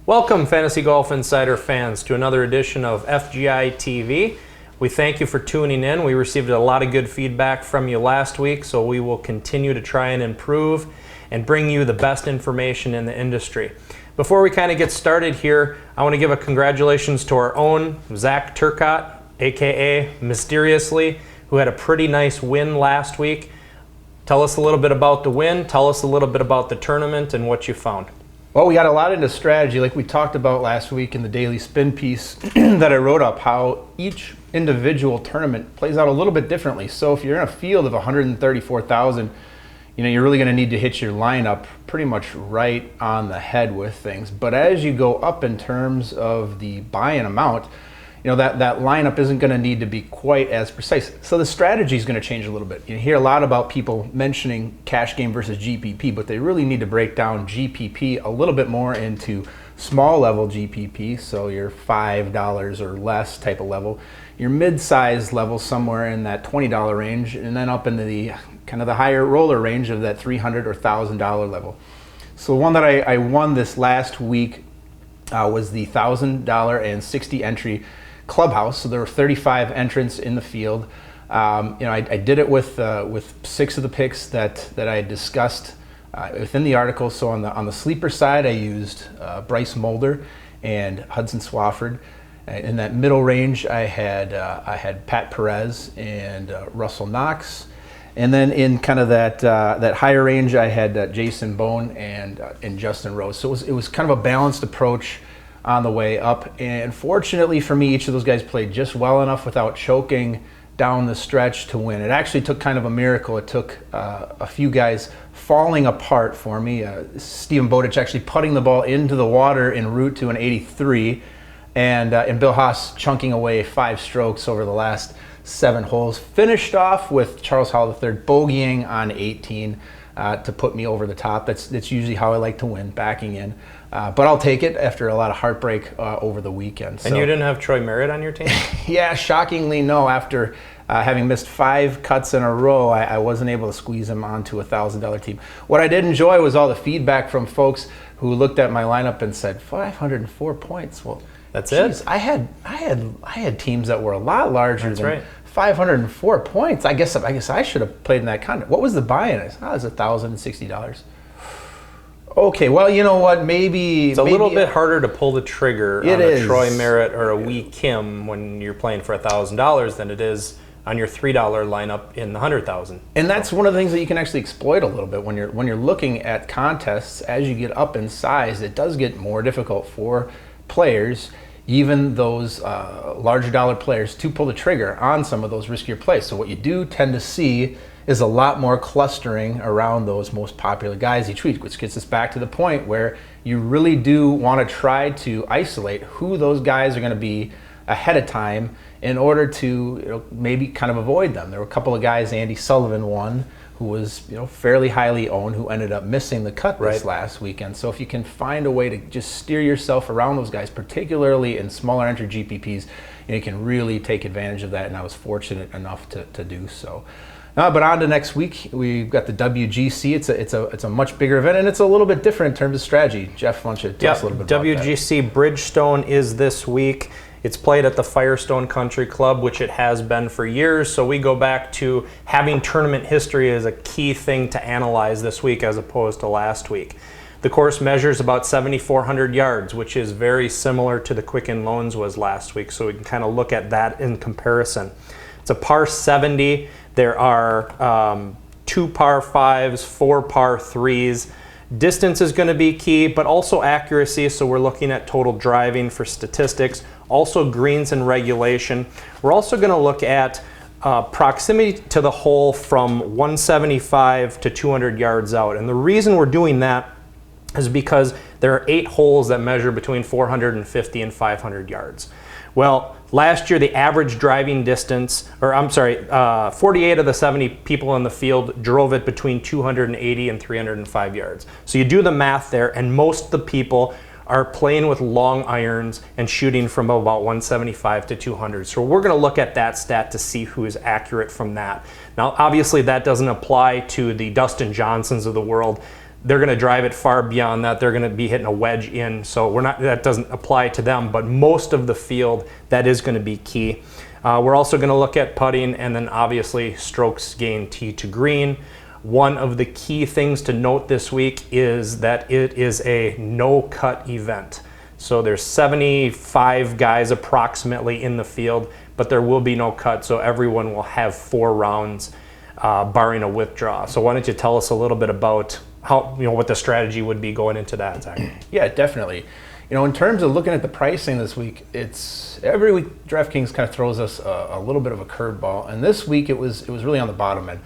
Welcome, Fantasy Golf Insider fans, to another edition of FGI TV. We thank you for tuning in. We received a lot of good feedback from you last week, so we will continue to try and improve and bring you the best information in the industry. Before we kind of get started here, I want to give a congratulations to our own Zach Turcotte, aka Mysteriously, who had a pretty nice win last week. Tell us a little bit about the win, tell us a little bit about the tournament and what you found. Well, we got a lot into strategy, like we talked about last week in the daily spin piece that I wrote up, how each individual tournament plays out a little bit differently. So if you're in a field of 134,000, you're really going to need to hit your lineup pretty much right on the head with things. But as you go up in terms of the buy-in amount, that lineup isn't going to need to be quite as precise. So the strategy is going to change a little bit. You hear a lot about people mentioning cash game versus GPP, but they really need to break down GPP a little bit more into small level GPP, so your $5 or less type of level, your mid-size level somewhere in that $20 range, and then up into the kind of the higher roller range of that $300 or $1,000 level. So the one that I won this last week was the $1,000 and 60 entry clubhouse. So there were 35 entrants in the field. I did it with 6 of the picks that I had discussed within the article. So on the sleeper side, I used Bryce Mulder and Hudson Swafford. In that middle range, I had Pat Perez and Russell Knox. And then in kind of that higher range, I had Jason Bone and Justin Rose. So it was kind of a balanced approach on the way up. And fortunately for me, each of those guys played just well enough without choking down the stretch to win. It actually took kind of a miracle. It took a few guys falling apart for me. Stephen Bowditch actually putting the ball into the water en route to an 83, and Bill Haas chunking away 5 strokes over the last 7 holes. Finished off with Charles Howell III bogeying on 18 to put me over the top. That's usually how I like to win, backing in. But I'll take it after a lot of heartbreak over the weekend. So. And you didn't have Troy Merritt on your team? Yeah, shockingly no. After having missed 5 cuts in a row, I wasn't able to squeeze him onto a $1,000 team. What I did enjoy was all the feedback from folks who looked at my lineup and said 504 points. Well, that's geez, it. I had teams that were a lot larger That's than right. 504 points. I guess I should have played in that content. What was the buy-in? It was $1,060. Okay, well, you know what? Maybe it's a little bit harder to pull the trigger on a Troy Merritt or a Wee Kim when you're playing for $1,000 than it is on your $3 lineup in the 100,000. And that's one of the things that you can actually exploit a little bit when you're looking at contests. As you get up in size, it does get more difficult for players, even those larger dollar players, to pull the trigger on some of those riskier plays. So what you do tend to see is a lot more clustering around those most popular guys each week, which gets us back to the point where you really do want to try to isolate who those guys are going to be ahead of time in order to maybe kind of avoid them. There were a couple of guys, Andy Sullivan won, who was fairly highly owned, who ended up missing the cut this last weekend. So if you can find a way to just steer yourself around those guys, particularly in smaller entry GPPs, you can really take advantage of that, and I was fortunate enough to do so. But on to next week, we've got the WGC. It's a much bigger event, and it's a little bit different in terms of strategy. Jeff, why don't you tell us a little bit about that? WGC Bridgestone is this week. It's played at the Firestone Country Club, which it has been for years. So we go back to having tournament history as a key thing to analyze this week as opposed to last week. The course measures about 7,400 yards, which is very similar to the Quicken Loans was last week. So we can kind of look at that in comparison. It's a par 70. There are 2 par 5s, 4 par 3s. Distance is going to be key, but also accuracy. So we're looking at total driving for statistics, also greens and regulation. We're also going to look at proximity to the hole from 175 to 200 yards out. And the reason we're doing that is because there are 8 holes that measure between 450 and 500 yards. Well, last year the average driving distance, 48 of the 70 people in the field drove it between 280 and 305 yards. So you do the math there, and most of the people are playing with long irons and shooting from about 175 to 200. So we're going to look at that stat to see who is accurate from that. Now, obviously that doesn't apply to the Dustin Johnsons of the world. they're going to drive it far beyond that. They're going to be hitting a wedge in, so that doesn't apply to them, but most of the field, that is going to be key. We're also going to look at putting, and then obviously strokes gained tee to green. One of the key things to note this week is that it is a no-cut event. So there's 75 guys approximately in the field, but there will be no cut, so everyone will have 4 rounds, barring a withdraw. So why don't you tell us a little bit about how, what the strategy would be going into that, Zach? Yeah, definitely. In terms of looking at the pricing this week, it's every week DraftKings kind of throws us a little bit of a curveball, and this week it was really on the bottom end.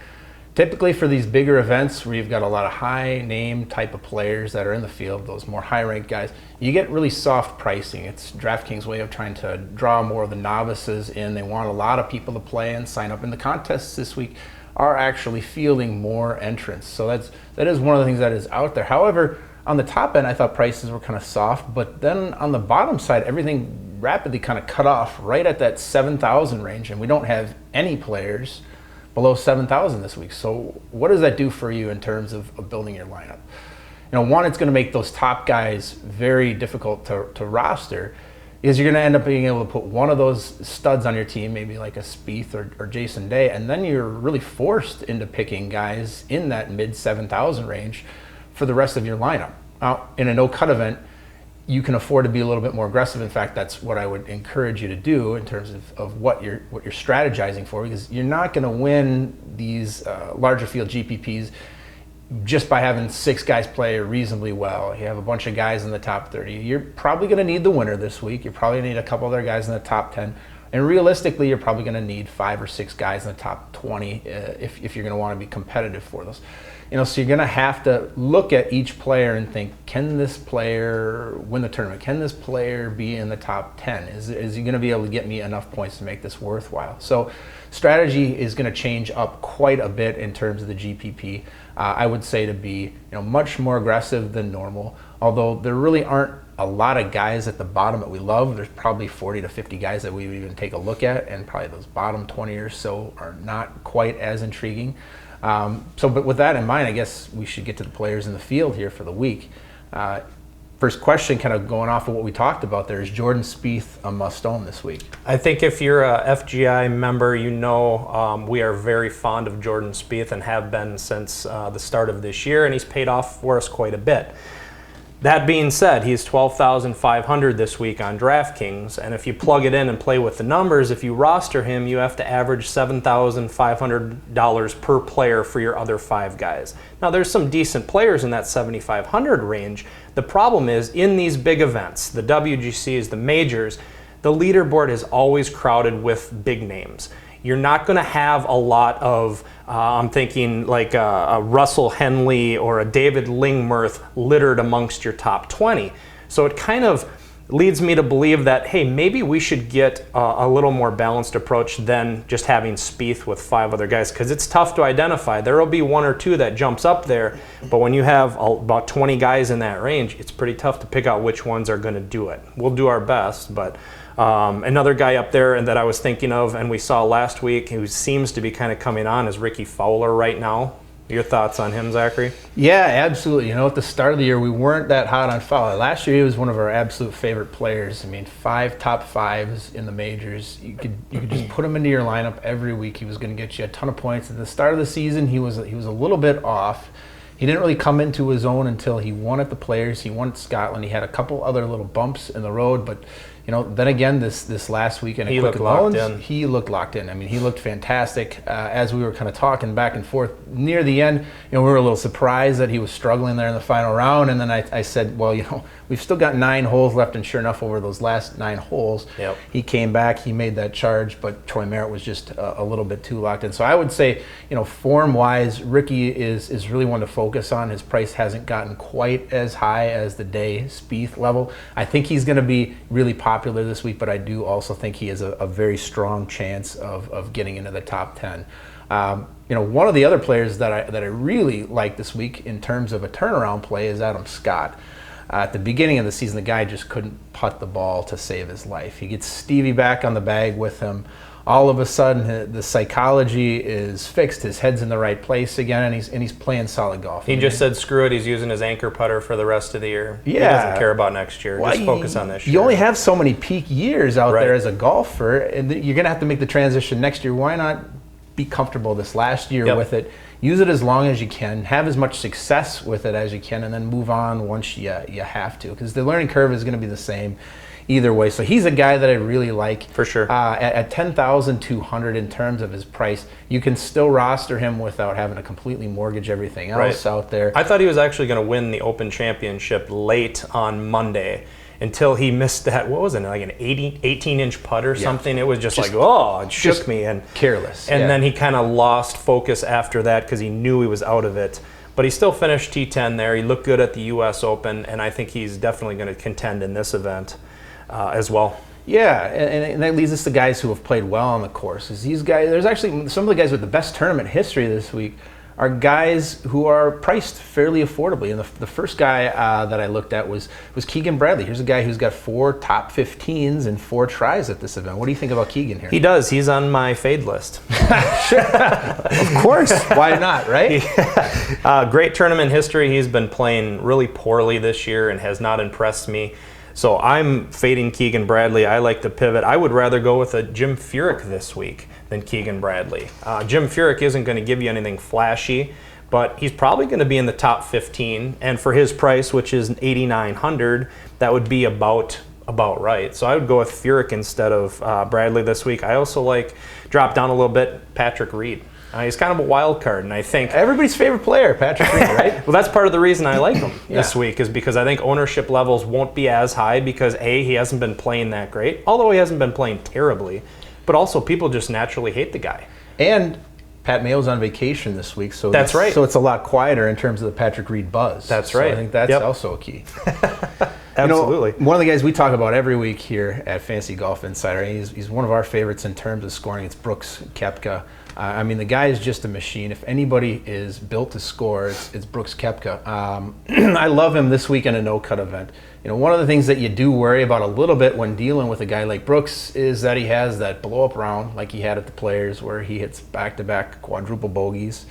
Typically for these bigger events where you've got a lot of high name type of players that are in the field, those more high ranked guys, you get really soft pricing. It's DraftKings' way of trying to draw more of the novices in. They want a lot of people to play and sign up. And the contests this week are actually fielding more entrants. So that is one of the things that is out there. However, on the top end, I thought prices were kind of soft, but then on the bottom side, everything rapidly kind of cut off right at that 7,000 range, and we don't have any players below 7,000 this week. So what does that do for you in terms of building your lineup? One, it's going to make those top guys very difficult to roster, is you're going to end up being able to put one of those studs on your team, maybe like a Spieth or Jason Day, and then you're really forced into picking guys in that mid 7,000 range for the rest of your lineup. Now, in a no-cut event, you can afford to be a little bit more aggressive. In fact, that's what I would encourage you to do in terms of what you're strategizing for, because you're not going to win these larger field GPPs just by having 6 guys play reasonably well. You have a bunch of guys in the top 30. You're probably going to need the winner this week. You're probably going to need a couple other guys in the top 10. And realistically, you're probably going to need 5 or 6 guys in the top 20 if you're going to want to be competitive for those. So you're going to have to look at each player and think, can this player win the tournament? Can this player be in the top 10? Is he going to be able to get me enough points to make this worthwhile? So strategy is going to change up quite a bit in terms of the GPP. I would say to be much more aggressive than normal, although there really aren't a lot of guys at the bottom that we love. There's probably 40 to 50 guys that we would even take a look at, and probably those bottom 20 or so are not quite as intriguing. But with that in mind, I guess we should get to the players in the field here for the week. First question, kind of going off of what we talked about there, is Jordan Spieth a must-own this week? I think if you're a FGI member, we are very fond of Jordan Spieth and have been since the start of this year, and he's paid off for us quite a bit. That being said, he's $12,500 this week on DraftKings, and if you plug it in and play with the numbers, if you roster him, you have to average $7,500 per player for your other 5 guys. Now, there's some decent players in that $7,500 range. The problem is, in these big events, the WGCs, the majors, the leaderboard is always crowded with big names. You're not going to have a lot of, I'm thinking like a Russell Henley or a David Lingmerth littered amongst your top 20. So it kind of leads me to believe that, hey, maybe we should get a little more balanced approach than just having Spieth with 5 other guys, because it's tough to identify. There will be 1 or 2 that jumps up there, but when you have about 20 guys in that range, it's pretty tough to pick out which ones are going to do it. We'll do our best, but another guy up there and that I was thinking of, and we saw last week, who seems to be kind of coming on, is Ricky Fowler right now. Your thoughts on him, Zachary? Yeah, absolutely. At the start of the year, we weren't that hot on Fowler. Last year, he was one of our absolute favorite players. 5 top 5s in the majors. You could just put him into your lineup every week. He was going to get you a ton of points. At the start of the season, he was a little bit off. He didn't really come into his own until he won at the Players. He won at Scotland. He had a couple other little bumps in the road, but then again, this last weekend at Quicken Loans, he looked locked in. He looked fantastic. As we were kind of talking back and forth near the end, we were a little surprised that he was struggling there in the final round. And then I said, well, we've still got 9 holes left, and sure enough, over those last 9 holes, he came back, he made that charge, but Troy Merritt was just a little bit too locked in. So I would say, form-wise, Ricky is really one to focus on. His price hasn't gotten quite as high as the Day Spieth level. I think he's going to be really popular this week, but I do also think he has a very strong chance of getting into the top 10. One of the other players that I really like this week in terms of a turnaround play is Adam Scott. At the beginning of the season, the guy just couldn't putt the ball to save his life. He gets Stevie back on the bag with him. all of a sudden the psychology is fixed. His head's in the right place again, and he's playing solid golf. He just said, screw it, he's using his anchor putter for the rest of the year. Yeah. He doesn't care about next year. Just focus on this year. You only have so many peak years out there as a golfer, and you're going to have to make the transition next year. Why not be comfortable this last year with it? Use it as long as you can. Have as much success with it as you can, and then move on once you have to, because the learning curve is going to be the same either way. So he's a guy that I really like. For sure. At $10,200 in terms of his price, you can still roster him without having to completely mortgage everything else out there. I thought he was actually going to win the Open Championship late on Monday until he missed that, what was it, like an 18-inch putt or something? It was just like, it shook me. And careless. And then he kind of lost focus after that because he knew he was out of it. But he still finished T10 there. He looked good at the U.S. Open, and I think he's definitely going to contend in this event as well. Yeah, and that leads us to guys who have played well on the course. Is these guys, there's actually some of the guys with the best tournament history this week are guys who are priced fairly affordably. And the first guy that I looked at was Keegan Bradley. Here's a guy who's got 4 top 15s and 4 tries at this event. What do you think about Keegan here? He does. He's on my fade list. Of course. Why not, right? Great tournament history. He's been playing really poorly this year and has not impressed me. So I'm fading Keegan Bradley. I like to pivot. I would rather go with a Jim Furyk this week than Keegan Bradley. Jim Furyk isn't going to give you anything flashy, but he's probably going to be in the top 15. And for his price, which is $8,900, that would be about right. So I would go with Furyk instead of Bradley this week. I also drop down a little bit, Patrick Reed. He's kind of a wild card, and I think everybody's favorite player, Patrick Reed, right? Well, that's part of the reason I like him this week, is because I think ownership levels won't be as high because he hasn't been playing that great, although he hasn't been playing terribly, but also people just naturally hate the guy. And Pat Mayo's on vacation this week, so that's right. So it's a lot quieter in terms of the Patrick Reed buzz. That's right. So I think that's also a key. Absolutely. One of the guys we talk about every week here at Fantasy Golf Insider, he's one of our favorites in terms of scoring. It's Brooks Koepka. I mean, the guy is just a machine. If anybody is built to score, it's Brooks Koepka. I love him this week in a no-cut event. One of the things that you do worry about a little bit when dealing with a guy like Brooks is that he has that blow-up round like he had at the Players, where he hits back-to-back quadruple bogeys,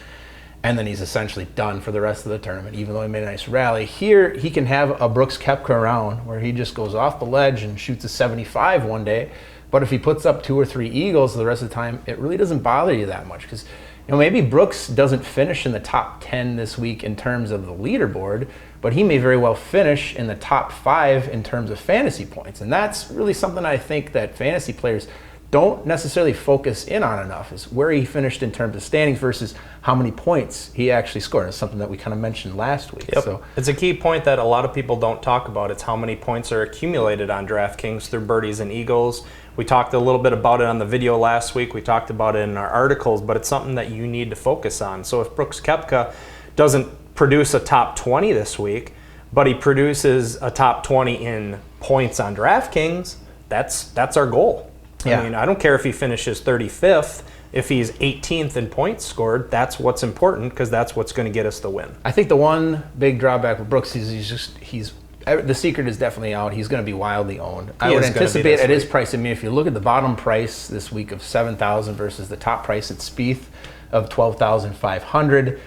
and then he's essentially done for the rest of the tournament, even though he made a nice rally. Here, he can have a Brooks Koepka round where he just goes off the ledge and shoots a 75 one day. But if he puts up 2 or 3 eagles the rest of the time, it really doesn't bother you that much. Because maybe Brooks doesn't finish in the top 10 this week in terms of the leaderboard, but he may very well finish in the top 5 in terms of fantasy points. And that's really something I think that fantasy players don't necessarily focus in on enough, is where he finished in terms of standings versus how many points he actually scored. It's something that we kind of mentioned last week. Yep. So it's a key point that a lot of people don't talk about. It's how many points are accumulated on DraftKings through birdies and eagles. We talked a little bit about it on the video last week. We talked about it in our articles, but it's something that you need to focus on. So if Brooks Koepka doesn't produce a top 20 this week, but he produces a top 20 in points on DraftKings, that's our goal. Yeah. I mean, I don't care if he finishes 35th. If he's 18th in points scored, that's what's important, because that's what's going to get us the win. I think the one big drawback with Brooks is he's the secret is definitely out. He's going to be wildly owned. I would anticipate at his price. I mean, if you look at the bottom price this week of $7,000 versus the top price at Spieth of $12,500.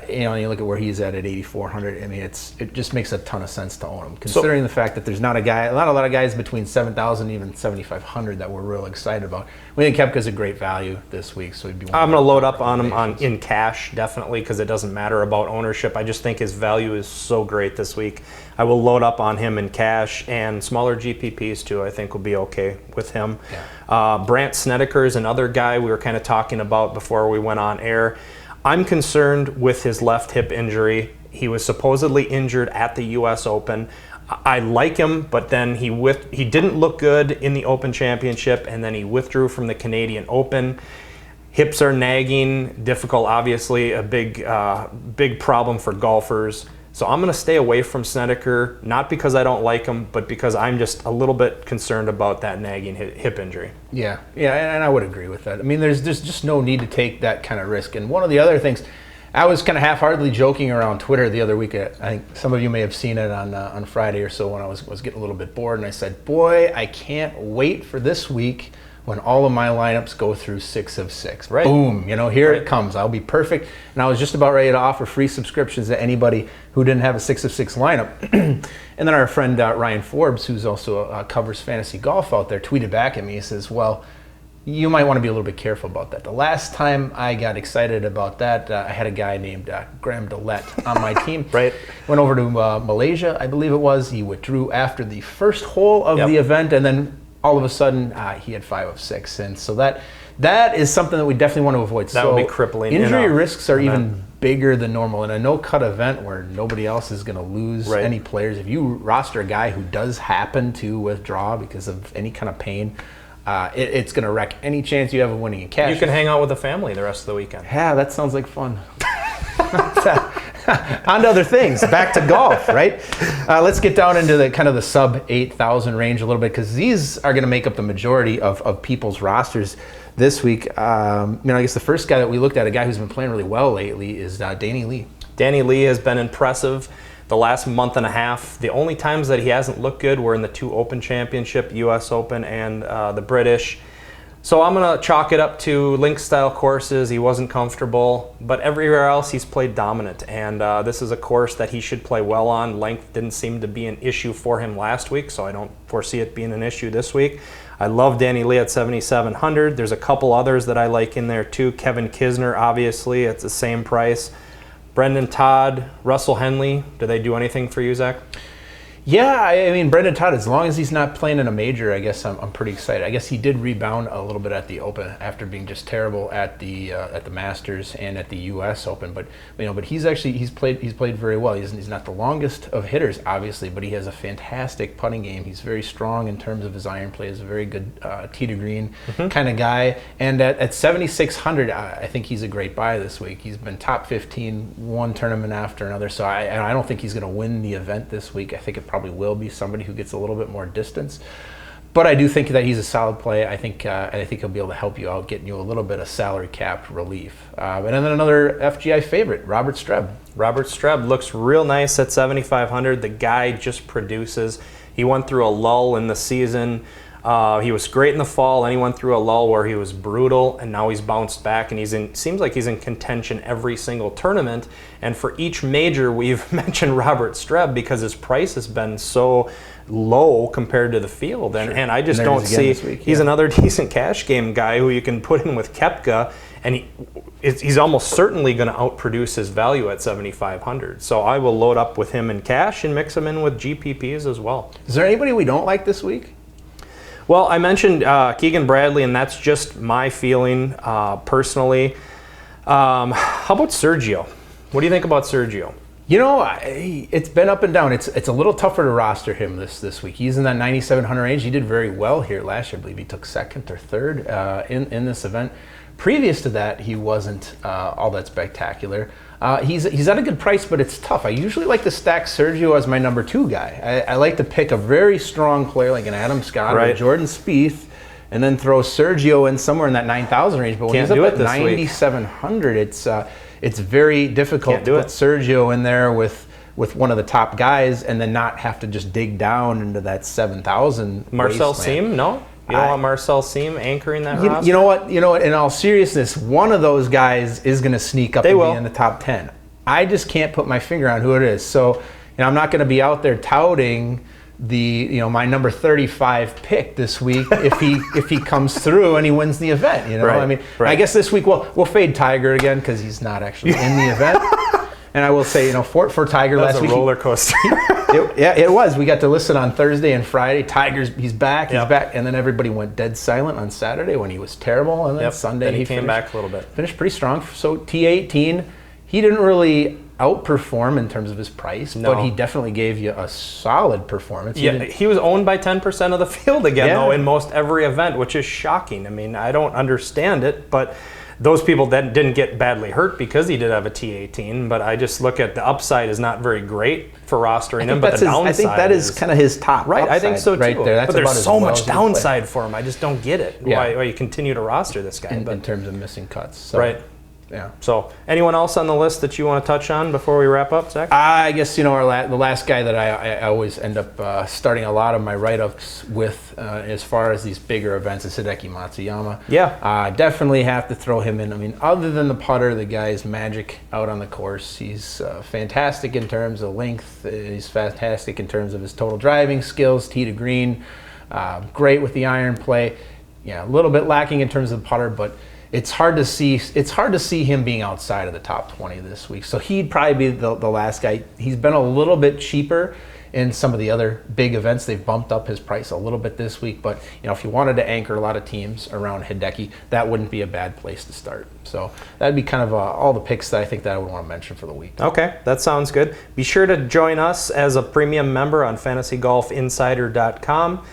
You look at where he's at $8,400. I mean, it just makes a ton of sense to own him, considering the fact that there's not a lot of guys between $7,000 and even $7,500 that we're real excited about. We think Koepka's a great value this week, so he'd be. I'm going to load up on him in cash, definitely, because it doesn't matter about ownership. I just think his value is so great this week. I will load up on him in cash, and smaller GPPs too. I think will be okay with him. Yeah. Brandt Snedeker is another guy we were kind of talking about before we went on air. I'm concerned with his left hip injury. He was supposedly injured at the U.S. Open. I like him, but then he didn't look good in the Open Championship, and then he withdrew from the Canadian Open. Hips are nagging, difficult, obviously, a big problem for golfers. So I'm going to stay away from Snedeker, not because I don't like him, but because I'm just a little bit concerned about that nagging hip injury. Yeah, and I would agree with that. I mean, there's just no need to take that kind of risk. And one of the other things, I was kind of half-heartedly joking around Twitter the other week. I think some of you may have seen it on Friday or so when I was getting a little bit bored, and I said, boy, I can't wait for this week when all of my lineups go through 6 of 6. Right. Boom, here it comes. I'll be perfect. And I was just about ready to offer free subscriptions to anybody who didn't have a 6 of 6 lineup. And then our friend Ryan Forbes, who's also covers fantasy golf out there, tweeted back at me. He says, well, you might want to be a little bit careful about that. The last time I got excited about that, I had a guy named Graham Dillette on my team. Right. Went over to Malaysia, I believe it was. He withdrew after the first hole of the event, and then all of a sudden he had 5 of 6. And so that is something that we definitely want to avoid. That would be crippling. Injury risks are even bigger than normal. In a no-cut event where nobody else is going to lose any players, if you roster a guy who does happen to withdraw because of any kind of pain, it's going to wreck any chance you have of winning in cash. You can hang out with the family the rest of the weekend. Yeah, that sounds like fun. On to other things. Back to golf, right? Let's get down into the kind of the sub 8,000 range a little bit, because these are going to make up the majority of people's rosters this week. I guess the first guy that we looked at, a guy who's been playing really well lately, is Danny Lee. Danny Lee has been impressive the last month and a half. The only times that he hasn't looked good were in the 2 Open Championship, U.S. Open and the British. So I'm going to chalk it up to link-style courses. He wasn't comfortable, but everywhere else he's played dominant. And this is a course that he should play well on. Length didn't seem to be an issue for him last week, so I don't foresee it being an issue this week. I love Danny Lee at 7,700. There's a couple others that I like in there too. Kevin Kisner, obviously, it's the same price. Brendan Todd, Russell Henley, do they do anything for you, Zach? Yeah, I mean, Brendan Todd, as long as he's not playing in a major, I guess I'm pretty excited. I guess he did rebound a little bit at the Open after being just terrible at the Masters and at the U.S. Open. But he's played very well. He's not the longest of hitters, obviously, but he has a fantastic putting game. He's very strong in terms of his iron play. He's a very good tee to green kind of guy. And at 7,600, I think he's a great buy this week. He's been top 15 one tournament after another. So I don't think he's going to win the event this week. I think it probably will be somebody who gets a little bit more distance, but I do think that he's a solid play. I think he'll be able to help you out, getting you a little bit of salary cap relief. And then another FGI favorite, Robert Streb. Robert Streb looks real nice at 7,500. The guy just produces. He went through a lull in the season. He was great in the fall, and he went through a lull where he was brutal, and now he's bounced back, and seems like he's in contention every single tournament. And for each major, we've mentioned Robert Streb because his price has been so low compared to the field, and I just don't see. He's another decent cash game guy who you can put in with Koepka, and he's almost certainly going to outproduce his value at 7,500. So I will load up with him in cash and mix him in with GPPs as well. Is there anybody we don't like this week? Well, I mentioned Keegan Bradley, and that's just my feeling personally. How about Sergio? What do you think about Sergio? It's been up and down. It's a little tougher to roster him this week. He's in that 9,700 range. He did very well here last year. I believe he took second or third in this event. Previous to that, he wasn't all that spectacular. He's at a good price, but it's tough. I usually like to stack Sergio as my number 2 guy. I like to pick a very strong player like an Adam Scott or Jordan Spieth, and then throw Sergio in somewhere in that 9,000 range. But when he's up at 9,700, it's very difficult to put Sergio in there with one of the top guys and then not have to just dig down into that 7,000. Marcel Siem, no? You don't want Marcel Siem anchoring that roster? You know what? In all seriousness, one of those guys is going to sneak up and be in the top 10. I just can't put my finger on who it is. So, I'm not going to be out there touting my number 35 pick this week if he comes through and he wins the event. I guess this week we'll fade Tiger again because he's not actually in the event. And I will say, for Tiger last week, a roller coaster. It was. We got to listen on Thursday and Friday. Tiger's he's back, and then everybody went dead silent on Saturday when he was terrible, and then Sunday then he came back a little bit. Finished pretty strong. So T18, he didn't really outperform in terms of his price, but he definitely gave you a solid performance. He was owned by 10% of the field again, though, in most every event, which is shocking. I mean, I don't understand it, but those people that didn't get badly hurt because he did have a T18, but I just look at the upside is not very great for rostering him, but the downside I think that is kind of his top right, upside, I think so too. Right there. But there's so much downside for him. I just don't get it. Why you continue to roster this guy. In terms of missing cuts. So. Right. Yeah. So, anyone else on the list that you want to touch on before we wrap up, Zach? I guess, the last guy that I always end up starting a lot of my write-ups with as far as these bigger events is Hideki Matsuyama. Yeah. Definitely have to throw him in. I mean, other than the putter, the guy's magic out on the course. He's fantastic in terms of length. He's fantastic in terms of his total driving skills, tee to green. Great with the iron play. Yeah, a little bit lacking in terms of putter, but it's hard to see him being outside of the top 20 this week. So he'd probably be the last guy. He's been a little bit cheaper in some of the other big events. They've bumped up his price a little bit this week, but if you wanted to anchor a lot of teams around Hideki, that wouldn't be a bad place to start. So that'd be kind of all the picks that I think that I would want to mention for the week. Okay, that sounds good. Be sure to join us as a premium member on fantasygolfinsider.com.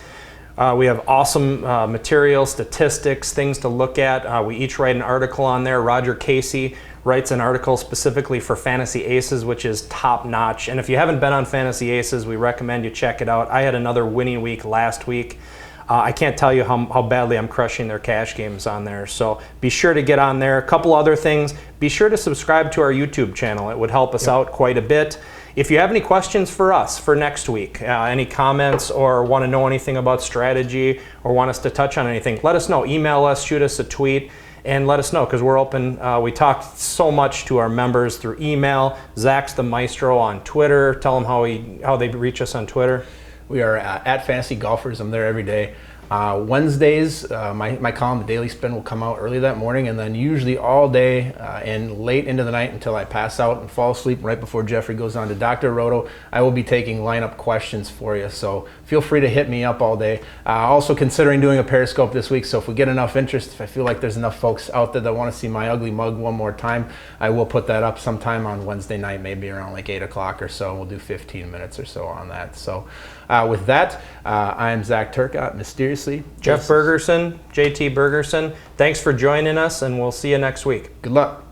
We have awesome material, statistics, things to look at. We each write an article on there. Roger Casey writes an article specifically for Fantasy Aces, which is top notch. And if you haven't been on Fantasy Aces, we recommend you check it out. I had another winning week last week. I can't tell you how badly I'm crushing their cash games on there. So be sure to get on there. A couple other things. Be sure to subscribe to our YouTube channel. It would help us out quite a bit. If you have any questions for us for next week, any comments or want to know anything about strategy or want us to touch on anything, let us know. Email us, shoot us a tweet, and let us know because we're open. We talk so much to our members through email. Zach's the maestro on Twitter. Tell them how they reach us on Twitter. We are at Fantasy Golfers. I'm there every day. Wednesdays, my column, The Daily Spin, will come out early that morning, and then usually all day and late into the night until I pass out and fall asleep right before Jeffrey goes on to Dr. Roto, I will be taking lineup questions for you. So feel free to hit me up all day. Also considering doing a Periscope this week, so if we get enough interest, if I feel like there's enough folks out there that want to see my ugly mug one more time, I will put that up sometime on Wednesday night, maybe around like 8 o'clock or so. We'll do 15 minutes or so on that. So with that, I'm Zach Turcotte, mysteriously. Jeff Bergerson, JT Bergerson. Thanks for joining us, and we'll see you next week. Good luck.